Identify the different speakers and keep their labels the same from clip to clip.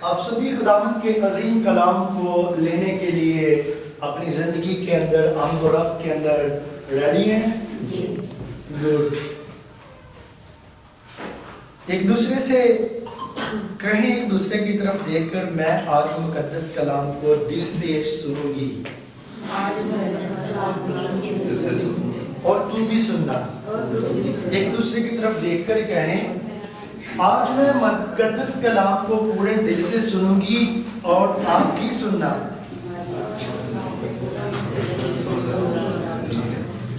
Speaker 1: آپ سبھی خداوند کے عظیم کلام کو لینے کے لیے اپنی زندگی کے اندر آمد و رفت کے اندر ریڈی ہیں؟
Speaker 2: جی
Speaker 1: گڈ. ایک دوسرے سے کہیں، ایک دوسرے کی طرف دیکھ کر، میں آج مقدس کلام کو دل سے سنوں گی اور تو بھی سننا. ایک دوسرے کی طرف دیکھ کر کہیں، آج میں مقدس کلام کو پورے دل سے سنوں گی اور آپ بھی سننا،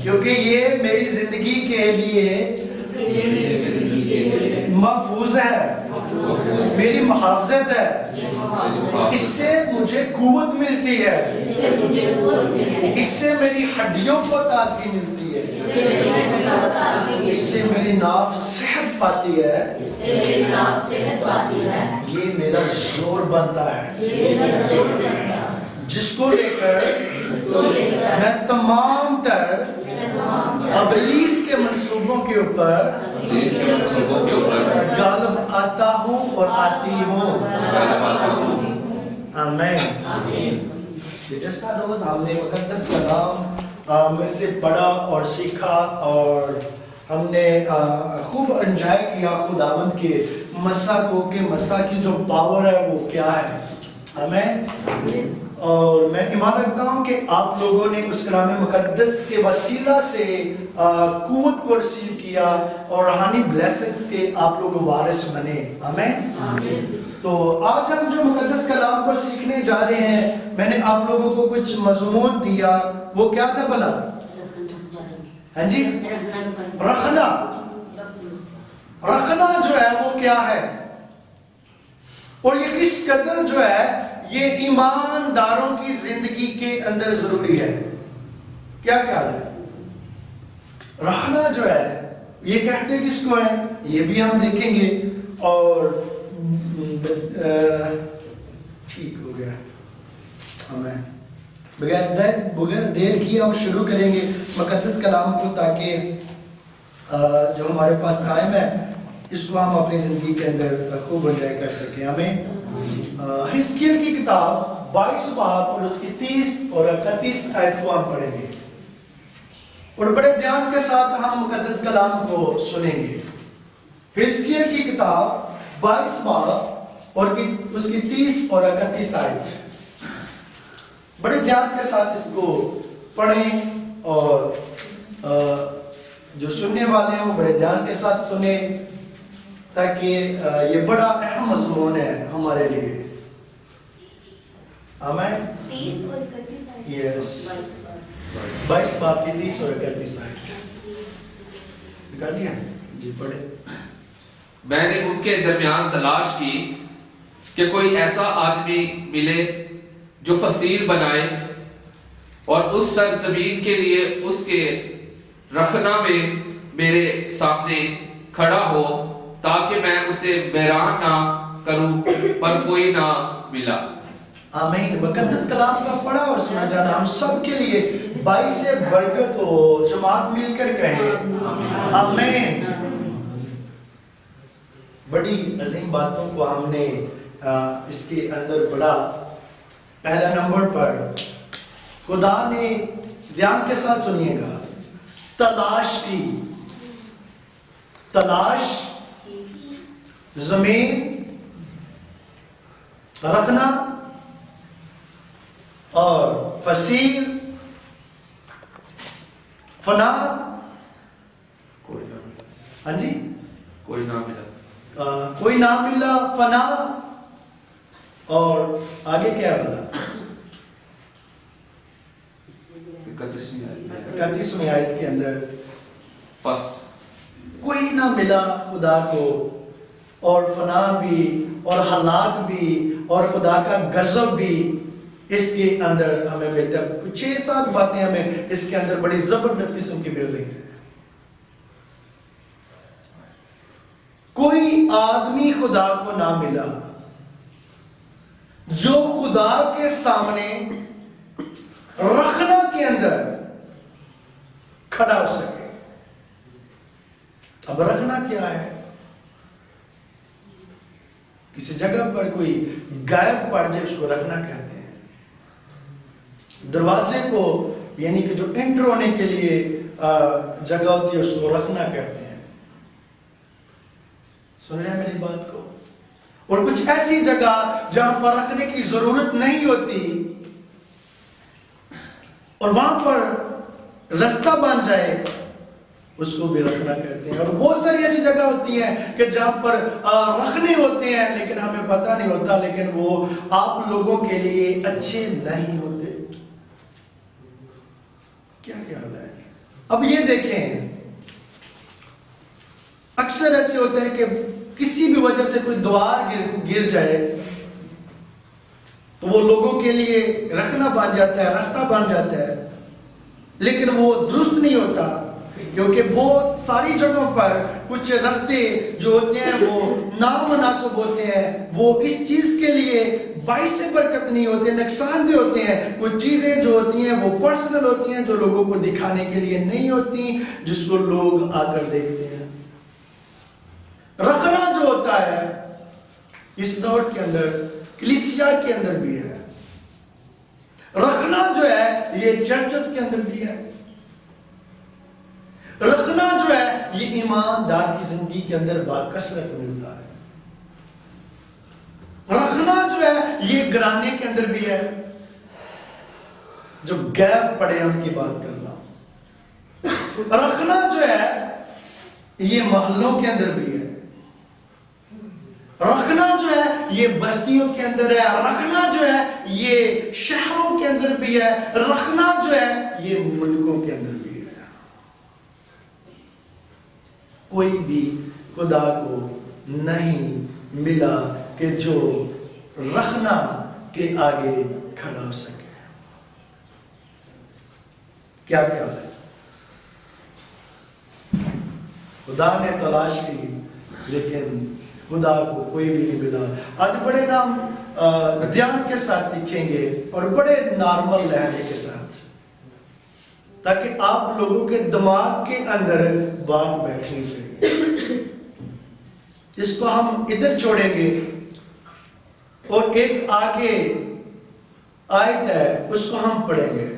Speaker 1: کیونکہ یہ میری زندگی کے لیے محفوظ ہے، میری محافظت ہے، اس سے مجھے قوت ملتی ہے، اس سے میری ہڈیوں کو تازگی ملتی ہے، اس سے میری ناف صحت پاتی ہے، یہ میرا زور بنتا ہے، جس کو لے کر میں تمام تر ابلیس کے منصوبوں کے اوپر غالب آتا ہوں اور آتی ہوں. آمین. گزشتہ روز ہم نے مقدس کلام میں سے پڑھا اور سیکھا، اور ہم نے خوب انجوائے کیا خداوند کے مسا کو، کہ مسا کی جو پاور ہے وہ کیا ہے. آمین. اور میں ایمان رکھتا ہوں کہ آپ لوگوں نے اس کلام مقدس کے وسیلہ سے قوت کو ریسیو کیا اور روحانی بلیسنگز کے آپ لوگ وارث بنے. آمین. تو آج ہم جو مقدس کلام کو سیکھنے جا رہے ہیں، میں نے آپ لوگوں کو کچھ مضمون دیا، وہ کیا تھا بھلا؟ ہاں جی، رکھنا. رکھنا جو ہے وہ کیا ہے، اور یہ کس قدر جو ہے یہ ایمانداروں کی زندگی کے اندر ضروری ہے. کیا خیال ہے؟ رکھنا جو ہے یہ کہتے کس کو ہے، یہ بھی ہم دیکھیں گے. اور ٹھیک ہو گیا، ہمیں بغیر دیر کی ہم شروع کریں گے مقدس کلام کو، تاکہ جو ہمارے پاس ٹائم ہے اس کو ہم اپنی زندگی کے اندر خوب انجوائے کر سکیں. ہمیں حزقیل کی کتاب 22 باب اور اس کی 30 اور 31 آیت کو ہم پڑھیں گے، اور بڑے دھیان کے ساتھ ہم مقدس کلام کو سنیں گے. حزقیل کی کتاب 22 باب اور اس کی 30 اور 31 آیت. بڑے دھیان کے ساتھ اس کو پڑھیں، اور جو سننے والے ہیں وہ بڑے دھیان کے ساتھ سنیں، تاکہ یہ بڑا اہم مضمون ہے ہمارے لیے. آمین.
Speaker 2: 30 اور 31 آیت.
Speaker 1: یس، 22 باب کی 30 اور 31 آیت نکال لیا جی، پڑھے.
Speaker 3: میں نے ان کے درمیان تلاش کی کہ کوئی ایسا آدمی ملے جو فصیل بنائے اور اس سرزمین کے لیے اس کے رکھنا میں میرے سامنے کھڑا ہو، تاکہ میں اسے ویران نہ کروں، پر کوئی نہ ملا.
Speaker 1: آمین. مقدس کلام کا پڑھا اور سنا جانا ہم سب کے لیے باعث برکت ہو. جماعت مل کر کہیں آمین. بڑی عظیم باتوں کو ہم نے اس کے اندر پڑھا. پہلا نمبر پر خدا نے، دھیان کے ساتھ سنیے گا، تلاش کی. تلاش، زمین، رکھنا اور فصیل، فنا.
Speaker 3: کوئی نہ ملا.
Speaker 1: ہاں جی،
Speaker 3: کوئی نہ ملا.
Speaker 1: کوئی نہ ملا، فنا، اور آگے کیا بلا؟ 31ویں آیت کے اندر
Speaker 3: پس
Speaker 1: کوئی نہ ملا خدا کو، اور فنا بھی اور ہلاک بھی اور خدا کا غضب بھی اس کے اندر ہمیں ملتا ہے. 6-7 باتیں ہمیں اس کے اندر بڑی زبردست قسم کی مل رہی ہیں. کوئی آدمی خدا کو نہ ملا جو خدا کے سامنے رکھنا کے اندر کھڑا ہو سکے. اب رکھنا کیا ہے؟ کسی جگہ پر کوئی غائب پڑ جائے اس کو رکھنا کہتے ہیں. دروازے کو یعنی کہ جو انٹر ہونے کے لیے جگہ ہوتی ہے اس کو رکھنا کہتے ہیں. سن رہے ہیں میری بات کو؟ اور کچھ ایسی جگہ جہاں پر رکھنے کی ضرورت نہیں ہوتی اور وہاں پر رستہ بن جائے اس کو بھی رکھنا کہتے ہیں. اور بہت ساری ایسی جگہ ہوتی ہیں کہ جہاں پر رکھنے ہوتے ہیں لیکن ہمیں پتہ نہیں ہوتا, لیکن وہ آپ لوگوں کے لیے اچھے نہیں ہوتے. کیا خیال ہے؟ اب یہ دیکھیں, اکثر ایسے ہوتے ہیں کہ کسی بھی وجہ سے کوئی دوار گر جائے تو وہ لوگوں کے لیے رکھنا بن جاتا ہے, راستہ بن جاتا ہے, لیکن وہ درست نہیں ہوتا کیونکہ بہت ساری جگہوں پر کچھ راستے جو ہوتے ہیں وہ نامناسب ہوتے ہیں, وہ اس چیز کے لیے باعث برکت نہیں ہوتے, نقصان دہ ہوتے ہیں. کچھ چیزیں جو ہوتی ہیں وہ پرسنل ہوتی ہیں, جو لوگوں کو دکھانے کے لیے نہیں ہوتی, جس کو لوگ آ کر دیکھتے ہیں. رکھنا جو ہوتا ہے اس دور کے اندر کلیسیا کے اندر بھی ہے, رکھنا جو ہے یہ چرچز کے اندر بھی ہے, رکھنا جو ہے یہ ایماندار کی زندگی کے اندر باکثرت ملتا ہے, رکھنا جو ہے یہ گھرانے کے اندر بھی ہے. جو غائب پڑے ہیں ان کی بات کرنا. رکھنا جو ہے یہ محلوں کے اندر بھی ہے, رکھنا جو ہے یہ بستیوں کے اندر ہے, رکھنا جو ہے یہ شہروں کے اندر بھی ہے, رکھنا جو ہے یہ ملکوں کے اندر بھی ہے. کوئی بھی خدا کو نہیں ملا کہ جو رکھنا کے آگے کھڑا ہو سکے. کیا خیال ہے؟ خدا نے تلاش کی لیکن خدا کو کوئی بھی نہیں ملا. آج بڑے نام دھیان کے ساتھ سیکھیں گے اور بڑے نارمل لہجے کے ساتھ, تاکہ آپ لوگوں کے دماغ کے اندر بات بیٹھنی چاہیے. اس کو ہم ادھر چھوڑیں گے اور ایک آگے آیت ہے اس کو ہم پڑھیں گے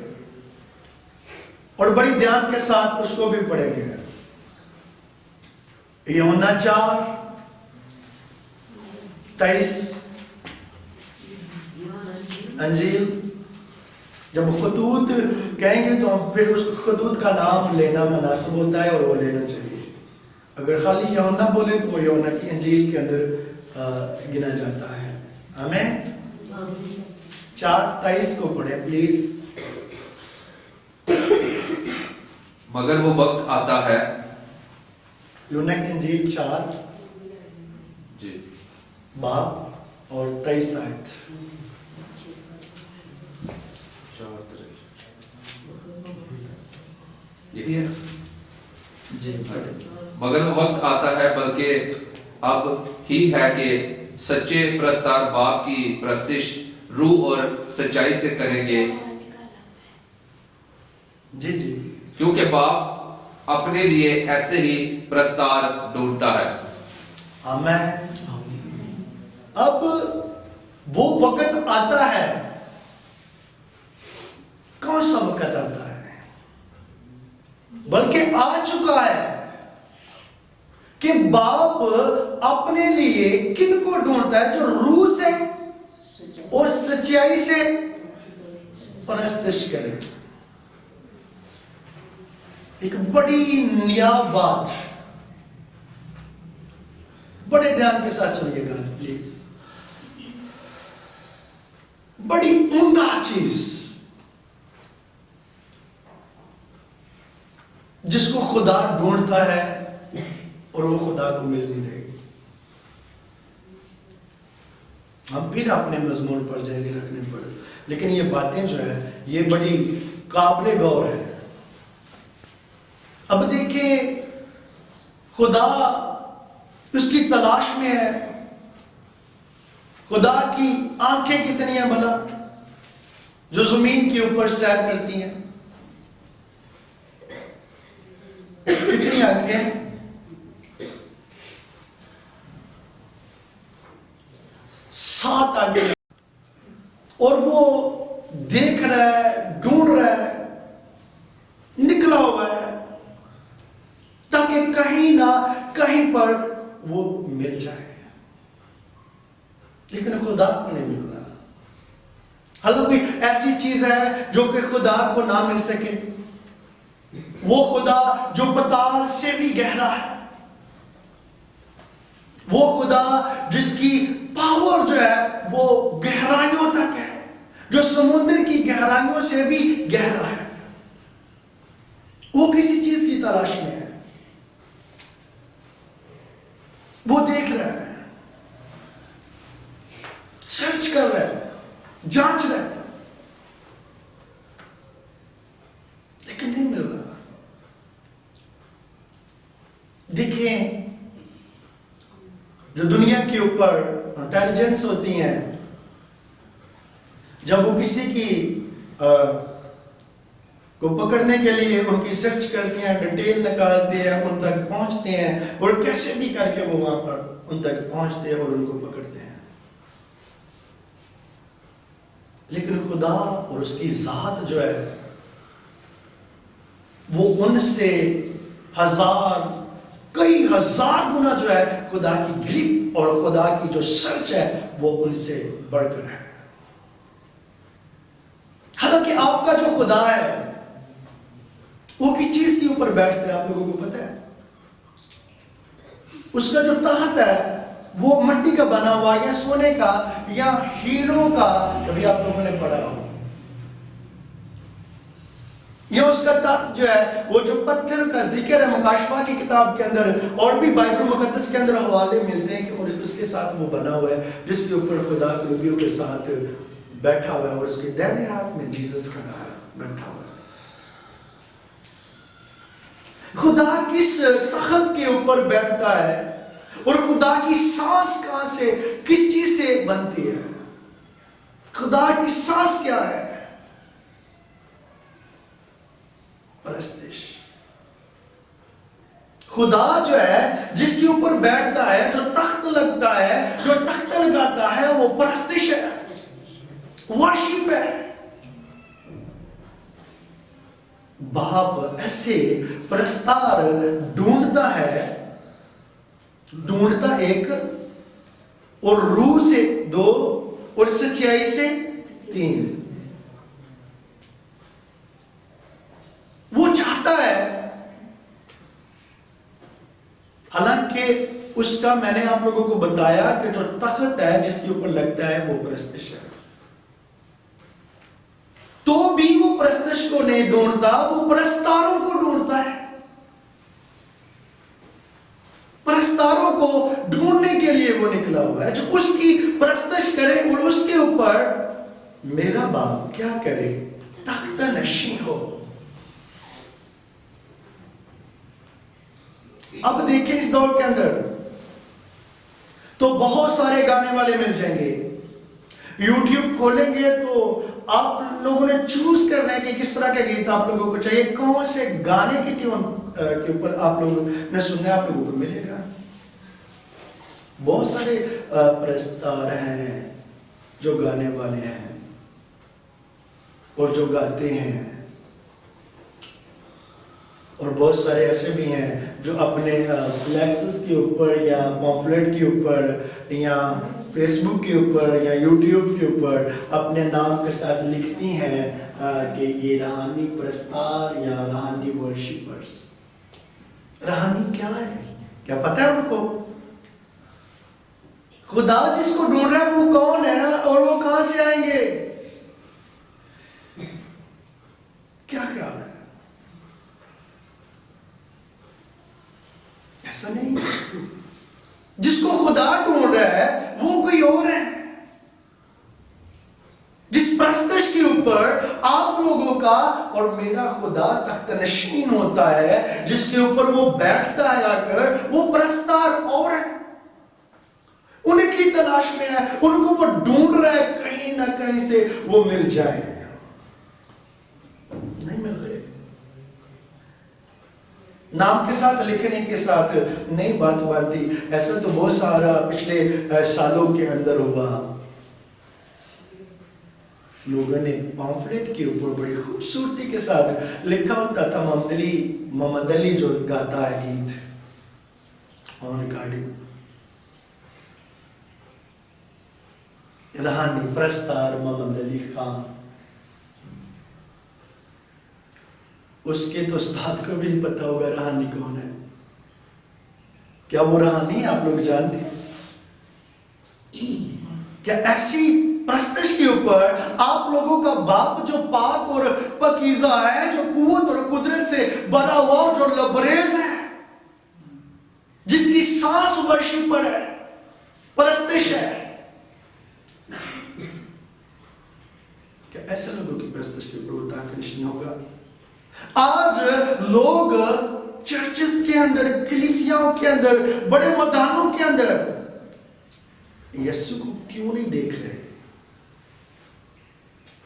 Speaker 1: اور بڑی دھیان کے ساتھ اس کو بھی پڑھیں گے. یوحنا 4:23 انجیل. جب خطوط کہیں گے تو ہم پھر اس خطوط کا نام لینا مناسب ہوتا ہے اور وہ لینا چاہیے. اگر خالی یوحنا بولے تو وہ یوحنا کی انجیل کے اندر گنا جاتا ہے. آمین. 4:23 کو پڑھیں پلیز.
Speaker 3: مگر وہ وقت آتا ہے.
Speaker 1: یوحنا کی انجیل 4
Speaker 3: جی
Speaker 1: باب اور 23 آیت.
Speaker 3: یہی ہے
Speaker 1: جی.
Speaker 3: مگر وہ وقت آتا ہے بلکہ اب ہی ہے کہ سچے پرستار باپ کی پرستش روح اور سچائی سے کریں گے.
Speaker 1: جی جی.
Speaker 3: کیونکہ باپ اپنے لیے ایسے ہی پرستار ڈھونڈتا ہے.
Speaker 1: آمین. اب وہ وقت آتا ہے. کون سا وقت آتا ہے؟ بلکہ آ چکا ہے کہ باپ اپنے لیے کن کو ڈھونڈتا ہے؟ جو روح سے اور سچائی سے پرستش کرے. ایک بڑی نیاب بات, بڑے دھیان کے ساتھ سنیے گا پلیز. بڑی عمدہ چیز جس کو خدا ڈھونڈتا ہے اور وہ خدا کو مل نہیں رہے گی. ہم پھر اپنے مضمون پر جائیں گے رکھنے پر, لیکن یہ باتیں جو ہے یہ بڑی قابل غور ہے. اب دیکھیں خدا اس کی تلاش میں ہے. خدا کی آنکھیں کتنی ہیں بھلا جو زمین کے اوپر سیر کرتی ہیں؟ کتنی آنکھیں؟ پر وہ مل جائے، لیکن خدا کو نہیں مل رہا۔ حالانکہ کوئی ایسی چیز ہے جو کہ خدا کو نہ مل سکے، وہ خدا جو پتال سے بھی گہرا ہے، وہ خدا جس کی پاور جو ہے وہ گہرائیوں تک ہے، جو سمندر کی گہرائیوں سے بھی گہرا ہے، وہ کسی چیز کی تلاش میں ہے، وہ دیکھ رہا ہے، سرچ کر رہا ہے، جانچ رہا ہے، لیکن نہیں مل رہا۔ دیکھیں، جو دنیا کے اوپر انٹیلیجنس ہوتی ہیں، جب وہ کسی کی کو پکڑنے کے لیے ان کی سرچ کرتے ہیں، ڈیٹیل نکالتے ہیں، ان تک پہنچتے ہیں، اور کیسے بھی کر کے وہ وہاں پر ان تک پہنچتے ہیں اور ان کو پکڑتے ہیں، لیکن خدا اور اس کی ذات جو ہے وہ ان سے کئی ہزار گنا جو ہے خدا کی گرپ اور خدا کی جو سرچ ہے وہ ان سے بڑھ کر ہے۔ حالانکہ آپ کا جو خدا ہے وہ کس چیز کے اوپر بیٹھتا ہے آپ لوگوں کو پتہ ہے؟ اس کا جو تخت ہے وہ مٹی کا بنا ہوا یا سونے کا یا ہیروں کا، کبھی آپ لوگوں نے پڑھا ہو، یا اس کا تخت جو ہے وہ جو پتھر کا ذکر ہے مکاشفہ کی کتاب کے اندر، اور بھی بائبل مقدس کے اندر حوالے ملتے ہیں کہ اور اس کے ساتھ وہ بنا ہوا ہے جس کے اوپر خدا کے روبیوں کے ساتھ بیٹھا ہوا ہے، اور اس کے دائنے ہاتھ میں جیسس کھڑا ہے، بیٹھا ہوا ہے۔ خدا کس تخت کے اوپر بیٹھتا ہے، اور خدا کی سانس کہاں سے، کس چیز سے بنتی ہے؟ خدا کی سانس کیا ہے؟ پرستش۔ خدا جو ہے جس کے اوپر بیٹھتا ہے، جو تخت لگتا ہے، جو تخت لگاتا ہے، وہ پرستش ہے، ورشپ ہے۔ باپ ایسے پرستار ڈھونڈتا ہے، ڈھونڈتا ایک، اور روح سے 2 اور سچائی سے 3۔ وہ چاہتا ہے، حالانکہ اس کا میں نے آپ لوگوں کو بتایا کہ جو تخت ہے جس کے اوپر لگتا ہے وہ پرستش ہے، تو بھی وہ پرستش کو نہیں ڈھونڈتا، وہ پرستاروں کو ڈھونڈتا ہے۔ پرستاروں کو ڈھونڈنے کے لیے وہ نکلا ہوا ہے، جو اس کی پرستش کرے اور اس کے اوپر میرا باپ کیا کرے، تخت نشین ہو۔ اب دیکھیں اس دور کے اندر تو بہت سارے گانے والے مل جائیں گے، یوٹیوب کھولیں گے تو آپ لوگوں نے چوز کرنا ہے کہ کس طرح کا گیت آپ لوگوں کو چاہیے، کون سے گانے کی ٹیون کے اوپر آپ لوگوں نے سننا ہے، آپ لوگوں کو ملے گا۔ بہت سارے پرستار ہیں جو گانے والے ہیں اور جو گاتے ہیں، اور بہت سارے ایسے بھی ہیں جو اپنے فلیکسز کے اوپر یا پامفلیٹ کے اوپر یا فیس بک کے اوپر یا یوٹیوب کے اوپر اپنے نام کے ساتھ لکھتی ہیں کہ یہ روحانی پرستار یا روحانی ورشپرز۔ روحانی کیا ہے؟ کیا پتہ ہے ان کو؟ خدا جس کو ڈھونڈ رہا ہے وہ کون ہے اور وہ کہاں سے آئیں گے؟ کیا خیال ہے؟ ایسا نہیں ہے۔ جس کو خدا ڈھونڈ رہا ہے وہ کوئی اور ہے۔ جس پرستش کے اوپر آپ لوگوں کا اور میرا خدا تخت نشین ہوتا ہے، جس کے اوپر وہ بیٹھتا ہے آ کر، وہ پرستار اور ہے، ان کی تلاش میں ہے، ان کو وہ ڈھونڈ رہا ہے کہیں نہ کہیں سے وہ مل جائے، نہیں مل رہے۔ نام کے ساتھ لکھنے کے ساتھ نہیں بات بنتی۔ ایسا تو بہت سارا پچھلے سالوں کے اندر ہوا، لوگوں نے پامفلیٹ کے اوپر بڑی خوبصورتی کے ساتھ لکھا ہوتا تھا محمد علی جو گاتا ہے گیت، on recording. رہانی پرستار محمد علی خان، اس کے تو استاد کو بھی نہیں پتا ہوگا رہانی کون ہے. کیا وہ رہانی آپ لوگ جانتے ہیں؟ کیا ایسی پرستش کے اوپر آپ لوگوں کا باپ جو پاک اور پاکیزہ ہے، جو قوت اور قدرت سے بھرا ہوا اور جو لبریز ہے، جس کی سانس ورشپ پر ہے، پرستش ہے، کیا ایسے لوگوں کی پرستش کے اوپر وہ طاقت نہیں ہوگا؟ آج لوگ چرچز کے اندر، کلیسیاؤں کے اندر، بڑے میدانوں کے اندر یسوع کو کیوں نہیں دیکھ رہے؟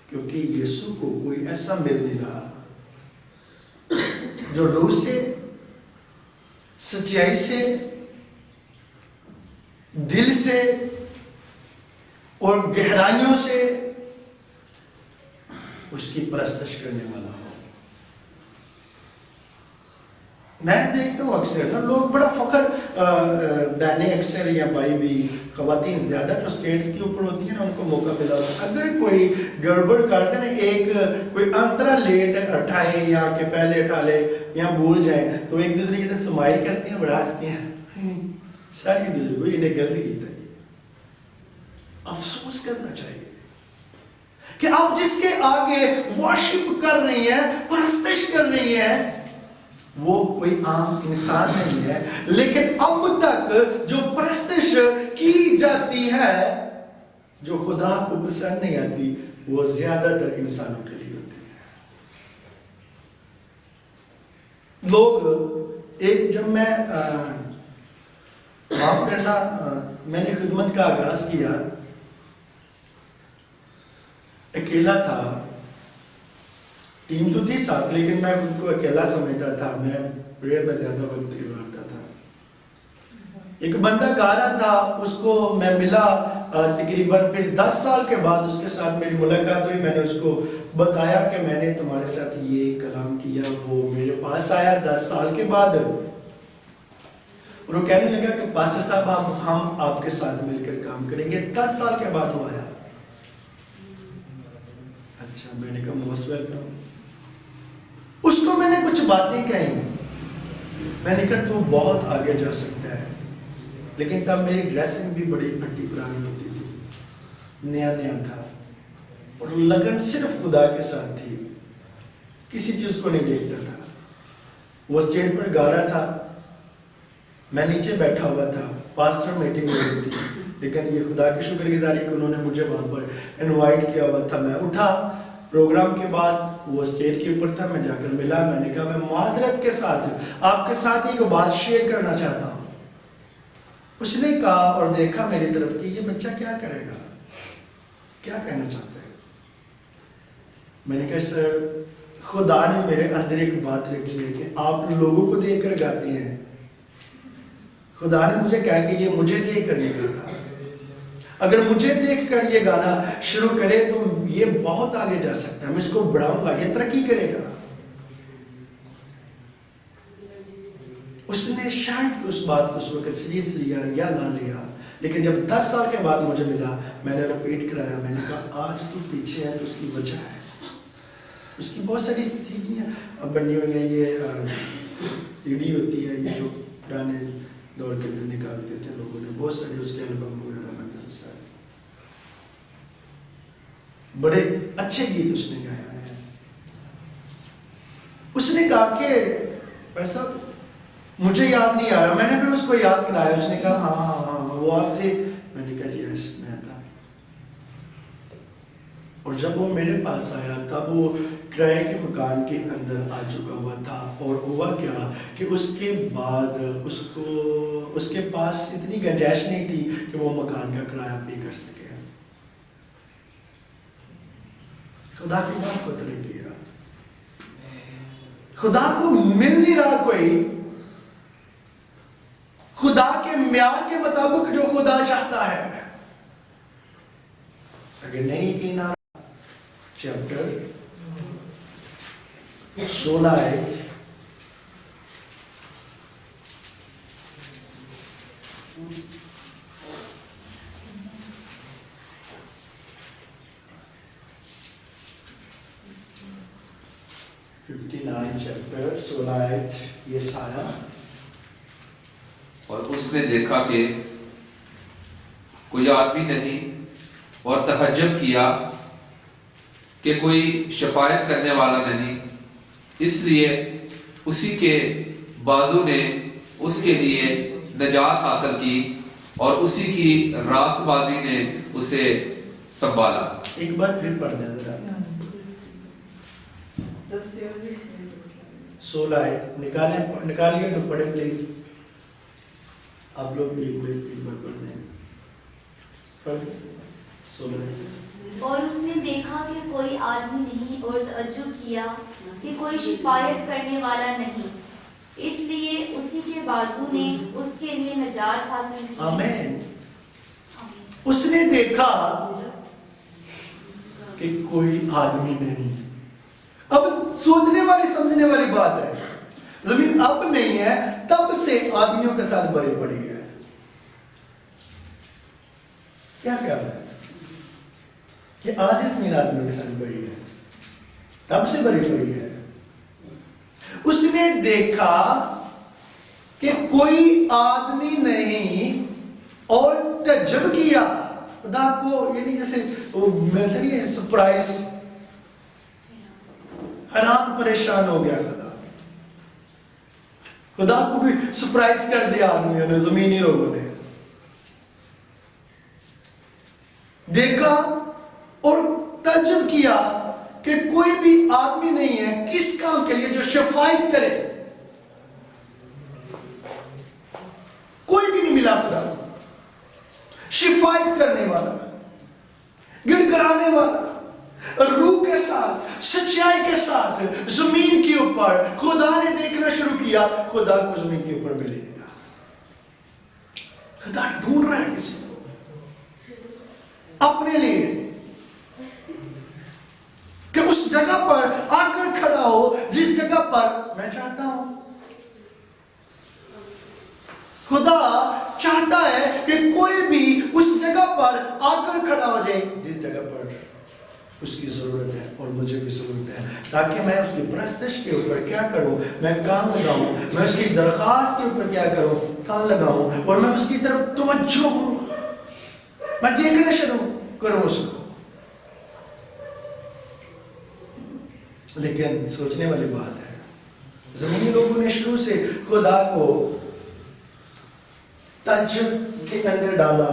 Speaker 1: کیونکہ یسوع کو کوئی ایسا مل نہیں رہا جو روح سے، سچائی سے، دل سے اور گہرائیوں سے اس کی پرستش کرنے والا ہو. میں دیکھتا ہوں اکثر لوگ بڑا فخر، بہنیں اکثر یا بھائی بھی، خواتین زیادہ جو اسٹیٹس کے اوپر ہوتی ہیں نا، ان کو موقع ملا ہوتا ہے. اگر کوئی گڑبڑ کرتے نا، ایک کوئی انترا لیٹ اٹھائے یا کہ پہلے اٹھا لے یا بھول جائیں، تو ایک دوسرے کی طرف سمائل کرتے ہیں، بڑا ہنستے ہیں، ساری دوسرے کو انہیں غلط کیتا ہے. افسوس کرنا چاہیے کہ آپ جس کے آگے ورشپ کر رہی ہیں، پرستش کر رہی ہیں، وہ کوئی عام انسان نہیں ہے. لیکن اب تک جو پرستش کی جاتی ہے، جو خدا کو پسند نہیں آتی، وہ زیادہ تر انسانوں کے لیے ہوتی ہے. لوگ ایک جب میں معاف کرنا، میں نے خدمت کا آغاز کیا، اکیلا تھا، ٹیم تو تھی ساتھ، لیکن میں خود کو اکیلا سمجھتا تھا. میں بڑے میں زیادہ وقت گزارتا تھا. ایک بندہ گا رہا تھا، اس کو میں ملا تقریباً پھر 10 سال کے بعد اس کے ساتھ میری ملاقات ہوئی. میں نے اس کو بتایا کہ میں نے تمہارے ساتھ یہ کلام کیا. وہ میرے پاس آیا 10 سال کے بعد اور وہ کہنے لگا کہ پاسٹر صاحب ہم آپ کے ساتھ مل کر کام کریں گے. 10 سال کے بعد وہ آیا. اچھا، میں نے کہا موسٹ ویلکم. اس کو میں نے کچھ باتیں کہیں، میں نے کہا تو بہت آگے جا سکتا ہے. لیکن تب میری ڈریسنگ بھی بڑی پھٹی پرانی ہوتی تھی، نیا نیا تھا، اور لگن صرف خدا کے ساتھ تھی، کسی چیز کو نہیں دیکھتا تھا. وہ اسٹیج پر گا رہا تھا، میں نیچے بیٹھا ہوا تھا. پاسٹر میٹنگ ہو رہی تھی، لیکن یہ خدا کی شکر گزاری کہ انہوں نے مجھے وہاں پر انوائٹ کیا ہوا تھا. میں اٹھا، پروگرام کے بعد وہ اسٹیج کے اوپر تھا، میں جا کر ملا. میں نے کہا میں معذرت کے ساتھ آپ کے ساتھ ایک بات شیئر کرنا چاہتا ہوں. اس نے کہا اور دیکھا میری طرف کہ یہ بچہ کیا کرے گا، کیا کہنا چاہتا ہے. میں نے کہا سر، خدا نے میرے اندر ایک بات رکھی ہے کہ آپ لوگوں کو دیکھ کر گاتے ہیں. خدا نے مجھے کہا کہ یہ مجھے دیکھ کر نہیں گاتا. اگر مجھے دیکھ کر یہ گانا شروع کرے تو یہ بہت آگے جا سکتا ہے، میں اس کو بڑھاؤں گا، یہ ترقی کرے گا. اس نے شاید اس بات کو اس وقت سیریس لیا یا نہ لیا، لیکن جب 10 سال کے بعد مجھے ملا، میں نے رپیٹ کرایا. میں نے کہا آج تو پیچھے ہے تو اس کی وجہ ہے. اس کی بہت ساری سیڑھیاں بنی ہوئی ہیں. یہ سیڑھی ہوتی ہے، یہ جو پرانے دور کے اندر نکالتے تھے لوگوں نے، بہت سارے اس کے البم وغیرہ بنے ہیں. سارے بڑے اچھے گیت اس نے گایا ہے. اس نے کہا کہ ایسا مجھے یاد نہیں آ رہا. میں نے پھر اس کو یاد کرایا. اس نے کہا ہاں ہاں ہاں وہ آپ تھے. میں نے کہا یس میں تھا. اور جب وہ میرے پاس آیا تب وہ کرائے کے مکان کے اندر آ چکا ہوا تھا. اور ہوا کیا کہ اس کے بعد اس کے پاس اتنی گنجائش نہیں تھی کہ وہ مکان کا کرایہ پے کر سکے. خدا کی بات کو ترک کیا. خدا کو مل نہیں رہا کوئی خدا کے معیار کے مطابق جو خدا چاہتا ہے. اگر نہیں یقین آ رہا، چیپٹر 16 آیت 59 chapter 16 آیت یسایہ.
Speaker 3: اور اس نے دیکھا کہ کوئی آدمی نہیں اور تحجب کیا کہ کوئی شفاعت کرنے والا نہیں، اس لیے اسی کے بازو نے اس کے لیے نجات حاصل کی اور اسی کی راست بازی نے اسے سنبھالا.
Speaker 1: ایک بار پھر پڑھ دیں ذرا. 16 آیت نکالیے تو پڑھیں پلیز. آپ لوگ بھی ایک بار پڑھ دیں. پڑھ 16 آیت.
Speaker 2: اور اس نے دیکھا کہ کوئی آدمی نہیں اور تعجب کیا کہ کوئی شفاعت کرنے والا نہیں، اس لیے اسی کے بازو نے اس کے لیے نجات حاصل کی.
Speaker 1: آمین. اس نے دیکھا کہ کوئی آدمی نہیں. اب سوچنے والی سمجھنے والی بات ہے. زمین اب نہیں ہے، تب سے آدمیوں کے ساتھ بھری پڑی ہے. کیا خیال ہے کہ آج اس میں آدمیوں کے ساتھ بھری ہے، تب سے بھری پڑی ہے. اس نے دیکھا کہ کوئی آدمی نہیں اور تعجب کیا. خدا کو یعنی جیسے وہ ملتا نہیں ہے سرپرائز، حیران پریشان ہو گیا. خدا کو بھی سرپرائز کر دیا آدمیوں نے، زمینی لوگوں نے. دیکھا اور تعجب کیا کہ کوئی بھی آدمی نہیں ہے کس کام کے لیے جو شفاعت کرے. کوئی بھی نہیں ملا خدا کو شفاعت کرنے والا، گڑ گڑانے والا، روح کے ساتھ سچائی کے ساتھ زمین کے اوپر. خدا نے دیکھنا شروع کیا، خدا کو زمین کے اوپر ملے گا. خدا ڈھونڈ رہا ہے کسی کو اپنے لیے کہ اس جگہ پر آ کر کھڑا ہو جس جگہ پر میں چاہتا ہوں. خدا چاہتا ہے کہ کوئی بھی اس جگہ پر آ کر کھڑا ہو جائے جس جگہ پر اس کی ضرورت ہے اور مجھے بھی ضرورت ہے، تاکہ میں اس کی پرستش کے اوپر کیا کروں، میں کام لگاؤں. میں اس کی درخواست کے اوپر کیا کروں، کام لگاؤں. اور میں اس کی طرف توجہ ہوں، میں دیکھنا شروع کروں اس کو. لیکن سوچنے والی بات ہے، زمینی لوگوں نے شروع سے خدا کو تعجب کے اندر ڈالا.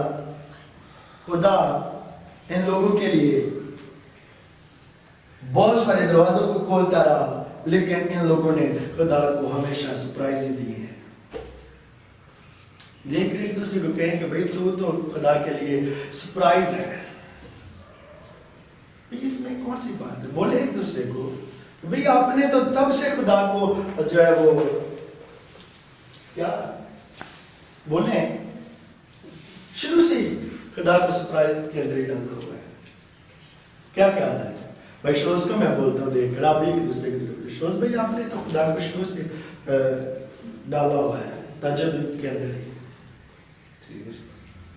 Speaker 1: خدا ان لوگوں کے لیے بہت سارے دروازوں کو کھولتا رہا، لیکن ان لوگوں نے خدا کو ہمیشہ سرپرائز دی ہے. دیکھ رہے ایک دوسرے کو کہیں کہ بھئی تو خدا کے لیے سرپرائز ہے. اس میں کون سی بات ہے؟ بولے ایک دوسرے کو کہ بھئی آپ نے تو تب سے خدا کو جو ہے وہ کیا بولیں شروع سے خدا کو سرپرائز کے اندر ہی ڈالا ہوا ہے. کیا خیال ہے بھائی؟ شروز کو میں بولتا ہوں دیکھ کر آپ بھی ایک دوسرے کو شروز بھائی آپ نے تو خدا کو شروع سے ڈالا ہوا ہے تعجب کے اندر ہی.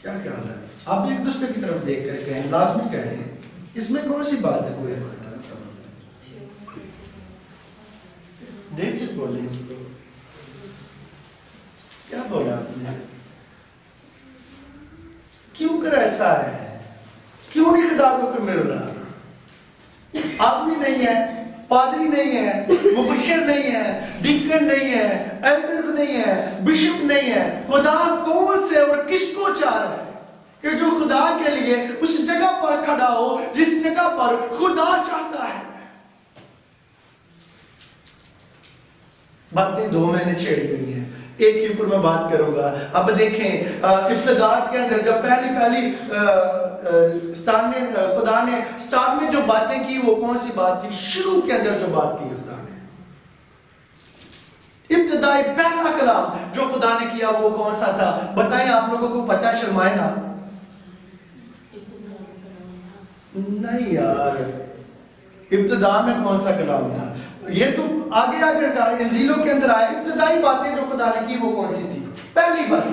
Speaker 1: کیا خیال ہے؟ آپ بھی ایک دوسرے کی طرف دیکھ کر کہیں، لازمی کہیں. اس میں کون سی بات ہے؟ کوئی بات دیکھ کے بولیں اس کو. کیا بولا آپ نے؟ کیوں کر ایسا ہے؟ کیوں نہیں خدا کو مل رہا؟ آدمی نہیں ہے، پادری نہیں ہے، مبشر نہیں ہے، ڈیکن نہیں ہے، ایلڈرز نہیں ہے، بشپ نہیں ہے. خدا کون سے اور کس کو چاہ رہا ہے کہ جو خدا کے لیے اس جگہ پر کھڑا ہو جس جگہ پر خدا چاہتا ہے. باتیں دو میں نے چھیڑی ہوئی ہیں، ایک کے اوپر میں بات کروں گا. اب دیکھیں ابتدا کے اندر جب پہلی خدا نے سٹارٹ میں جو باتیں کی وہ کون سی بات تھی؟ شروع کے اندر جو بات کی خدا نے، ابتدائی پہلا کلام جو خدا نے کیا وہ کون سا تھا؟ بتائیں آپ لوگوں کو پتہ، شرمائے نا. نہیں یار، ابتدا میں کون سا کلام تھا؟ یہ تو آگے آگے انجیلوں کے اندر آئے. ابتدائی باتیں جو خدا نے کی وہ کون سی تھی؟ پہلی بات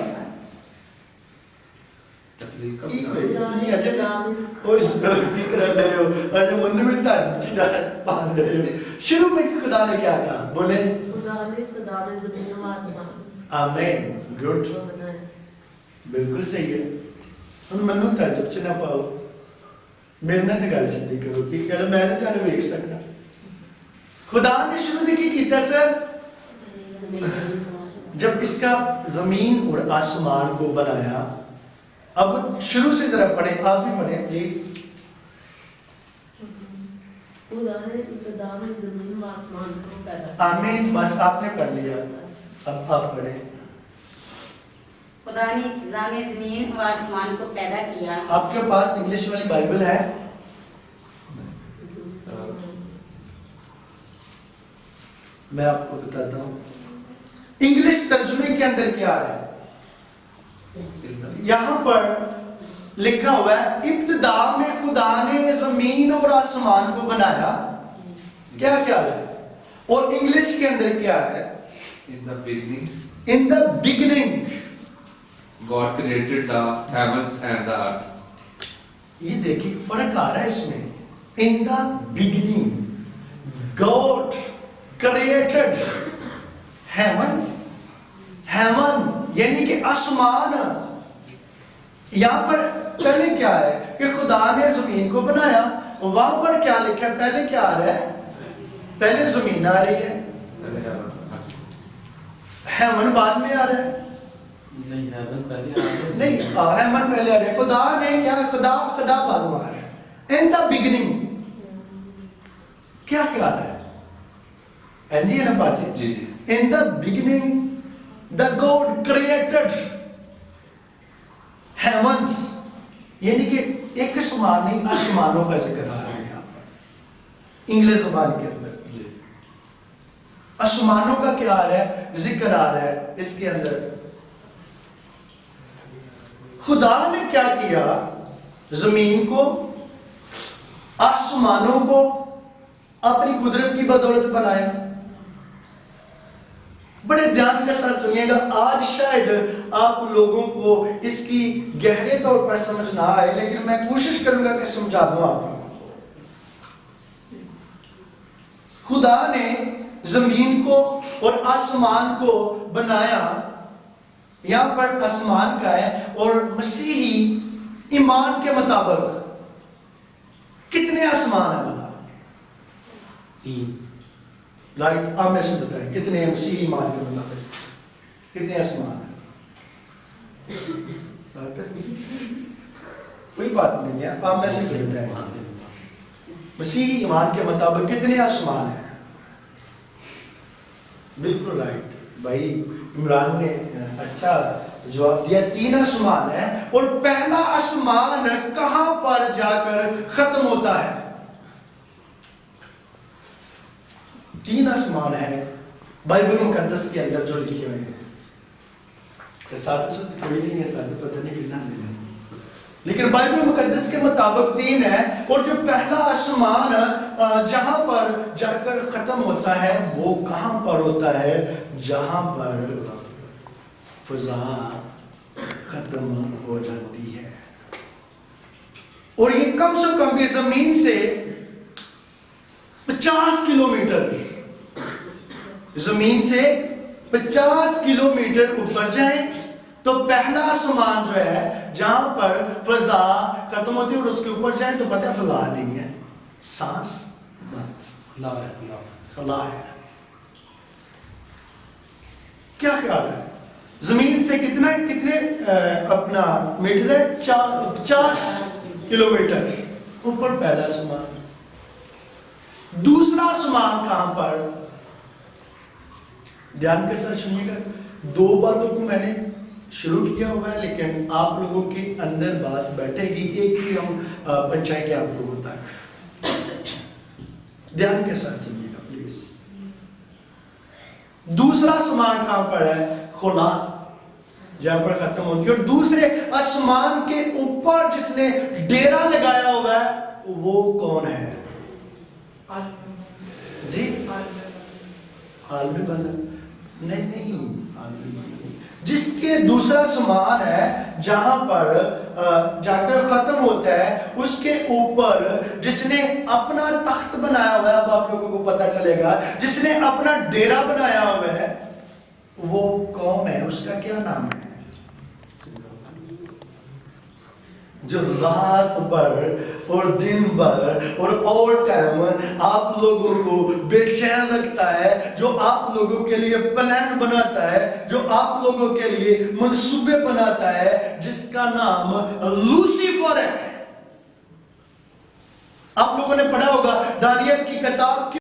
Speaker 1: شروع میں خدا نے کیا کہا بولے
Speaker 4: خدا نے زمین و آسمان
Speaker 1: آمین گڈ
Speaker 4: کو بنایا.
Speaker 1: بالکل صحیح ہے ہن منو تعجب چ نہ پاؤ میرے نال تے گل سیدھی کرو کہ کہ میں نے تانوں ویکھ سکنا خدا نے شروع تے کی کیتا سر جب اس کا زمین اور آسمان کو بنایا. اب شروع سے ذرا پڑھیں آپ بھی پڑھیں پلیز.
Speaker 4: خدا نے ابتدا میں زمین و آسمان کو پیدا کیا.
Speaker 1: آمین بس آپ نے پڑھ لیا اب آپ پڑھیں.
Speaker 5: خدا نے ابتدا میں زمین و آسمان کو پیدا کیا.
Speaker 1: آپ کے پاس انگلش والی بائبل ہے؟ میں آپ کو بتاتا ہوں انگلش ترجمے کے اندر کیا ہے. یہاں پر لکھا ہوا ہے ابتدا میں خدا نے زمین اور آسمان کو بنایا. کیا خیال ہے؟ اور انگلش کے اندر کیا ہے؟
Speaker 3: In the beginning,
Speaker 1: In the beginning.
Speaker 3: God created the heavens and the earth.
Speaker 1: یہ دیکھیں فرق آ رہا ہے اس میں. In the beginning God created heavens. Heaven یعنی کہ آسمان. یہاں پر پہلے کیا ہے کہ خدا نے زمین کو بنایا. وہاں پر کیا لکھا ہے؟ پہلے کیا آ رہا ہے؟ پہلے زمین آ رہی ہے. ہیمن بعد میں آ رہا ہے. نہیں ہیمن پہلے آ رہا ہے. خدا نے کیا خدا بعد میں آ رہا ہے. In the beginning کیا خیال ہے؟ جی ہے نا باجی. In the beginning the God created heavens یعنی کہ ایک آسمان نہیں آسمانوں کا ذکر آ رہا ہے یہاں پر انگلش زبان کے اندر. آسمانوں کا کیا آ رہا ہے؟ ذکر آ رہا ہے اس کے اندر. خدا نے کیا کیا؟ زمین کو آسمانوں کو اپنی قدرت کی بدولت بنایا. بڑے دھیان کے ساتھ سنیے گا. آج شاید آپ لوگوں کو اس کی گہرے طور پر سمجھ نہ آئے لیکن میں کوشش کروں گا کہ سمجھا دوں آپ کو. خدا نے زمین کو اور آسمان کو بنایا. یہاں پر آسمان کا ہے اور مسیحی ایمان کے مطابق کتنے آسمان ہیں بھلا؟ رائٹ. آپ میں سے بتائیں کتنے ہیں مسیحی ایمان کے مطابق کتنے آسمان ہیں؟ کوئی بات نہیں ہے. آپ میں سے بتائیں مسیحی ایمان کے مطابق کتنے آسمان ہیں؟ بالکل رائٹ بھائی عمران نے اچھا جواب دیا. 3 آسمان ہے. اور پہلا آسمان کہاں پر جا کر ختم ہوتا ہے؟ 3 آسمان ہے بائبل مقدس کے اندر جو لکھے ہوئے ہیں. ساتھ کوئی نہیں ہے ساتھ پتہ نہیں کتنا لینا لیکن بائبل مقدس کے مطابق 3 ہے. اور جو پہلا آسمان جہاں پر جا کر ختم ہوتا ہے وہ کہاں پر ہوتا ہے؟ جہاں پر فضا ختم ہو جاتی ہے. اور یہ کم سے کم بھی زمین سے 50 کلومیٹر زمین سے 50 کلومیٹر اوپر جائیں تو پہلا آسمان جو ہے جہاں پر فضا ختم ہوتی ہے اور اس کے اوپر جائیں تو پتہ ہے فضا نہیں ہے سانس بات خلا ہے. کیا خیال ہے؟ زمین سے کتنے اپنا میٹر ہے؟ 50 کلومیٹر اوپر پہلا آسمان. دوسرا آسمان کہاں پر؟ دھیان کے ساتھ سنیے گا. 2 باتوں کو میں نے شروع کیا ہوا ہے لیکن آپ لوگوں کے اندر بات بیٹھے گی. ایک ہی ہم پہنچائیں گے آپ لوگوں تک. دھیان کے ساتھ سنیے گا پلیز. دوسرا آسمان کہاں پر ہے؟ خلا جہاں پر ختم ہوتی ہے. اور دوسرے آسمان کے اوپر جس نے ڈیرا لگایا ہوا ہے وہ کون ہے؟ جی عالم بدر. نہیں جس کے دوسرا سمان ہے جہاں پر جا کر ختم ہوتا ہے اس کے اوپر جس نے اپنا تخت بنایا ہوا ہے, اب آپ لوگوں کو پتا چلے گا, جس نے اپنا ڈیرا بنایا ہوا ہے وہ کون ہے, اس کا کیا نام ہے؟ جو رات بھر اور دن بھر اور آل ٹائم آپ لوگوں کو بے چین رکھتا ہے, جو آپ لوگوں کے لیے پلان بناتا ہے, جو آپ لوگوں کے لیے منصوبے بناتا ہے, جس کا نام لوسیفر ہے. آپ لوگوں نے پڑھا ہوگا دانیل کی کتاب